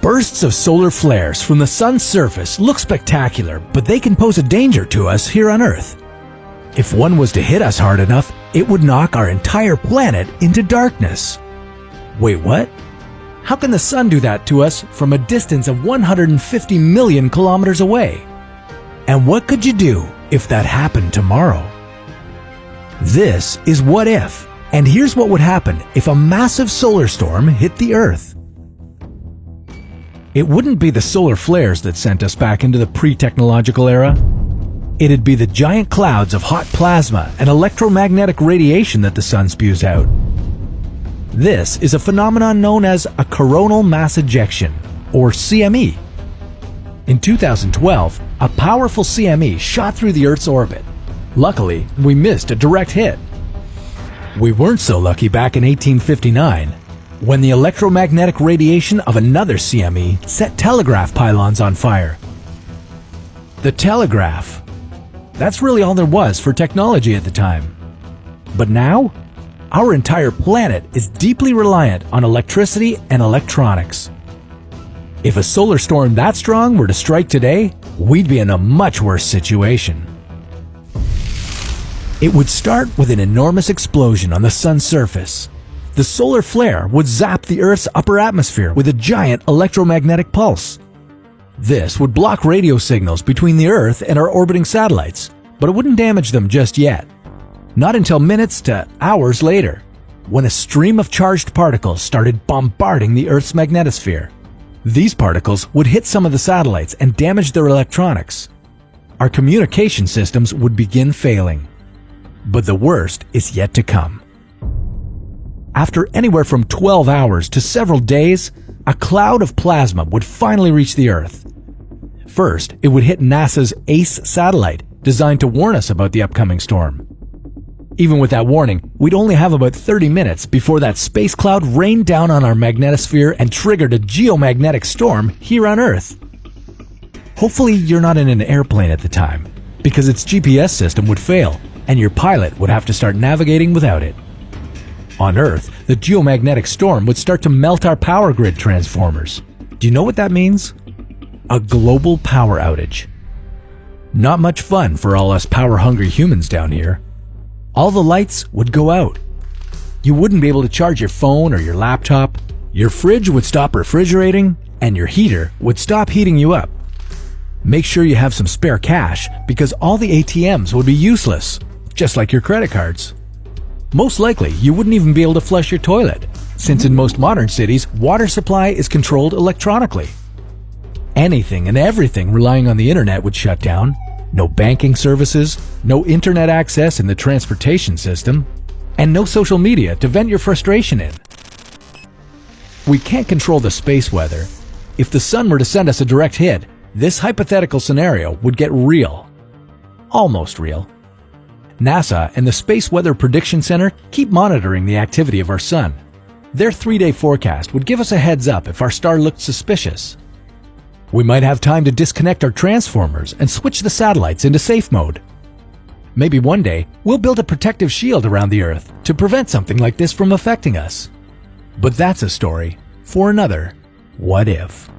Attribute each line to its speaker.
Speaker 1: Bursts of solar flares from the sun's surface look spectacular, but they can pose a danger to us here on Earth. If one was to hit us hard enough, it would knock our entire planet into darkness. Wait, what? How can the sun do that to us from a distance of 150 million kilometers away? And what could you do if that happened tomorrow? This is What If, and here's what would happen if a massive solar storm hit the Earth. It wouldn't be the solar flares that sent us back into the pre-technological era. It'd be the giant clouds of hot plasma and electromagnetic radiation that the sun spews out. This is a phenomenon known as a coronal mass ejection, or CME. In 2012, a powerful CME shot through the Earth's orbit. Luckily, we missed a direct hit. We weren't so lucky back in 1859, when the electromagnetic radiation of another CME set telegraph pylons on fire. The telegraph. That's really all there was for technology at the time. But now, our entire planet is deeply reliant on electricity and electronics. If a solar storm that strong were to strike today, we'd be in a much worse situation. It would start with an enormous explosion on the sun's surface. The solar flare would zap the Earth's upper atmosphere with a giant electromagnetic pulse. This would block radio signals between the Earth and our orbiting satellites, but it wouldn't damage them just yet. Not until minutes to hours later, when a stream of charged particles started bombarding the Earth's magnetosphere. These particles would hit some of the satellites and damage their electronics. Our communication systems would begin failing. But the worst is yet to come. After anywhere from 12 hours to several days, a cloud of plasma would finally reach the Earth. First, it would hit NASA's ACE satellite, designed to warn us about the upcoming storm. Even with that warning, we'd only have about 30 minutes before that space cloud rained down on our magnetosphere and triggered a geomagnetic storm here on Earth. Hopefully you're not in an airplane at the time, because its GPS system would fail, and your pilot would have to start navigating without it. On Earth, the geomagnetic storm would start to melt our power grid transformers. Do you know what that means? A global power outage. Not much fun for all us power-hungry humans down here. All the lights would go out. You wouldn't be able to charge your phone or your laptop. Your fridge would stop refrigerating, and your heater would stop heating you up. Make sure you have some spare cash, because all the ATMs would be useless, just like your credit cards. Most likely, you wouldn't even be able to flush your toilet, since in most modern cities, water supply is controlled electronically. Anything and everything relying on the internet would shut down. No banking services, no internet access in the transportation system, and no social media to vent your frustration in. We can't control the space weather. If the sun were to send us a direct hit, this hypothetical scenario would get real. Almost real. NASA and the Space Weather Prediction Center keep monitoring the activity of our sun. Their 3-day forecast would give us a heads up if our star looked suspicious. We might have time to disconnect our transformers and switch the satellites into safe mode. Maybe one day, we'll build a protective shield around the Earth to prevent something like this from affecting us. But that's a story for another What If.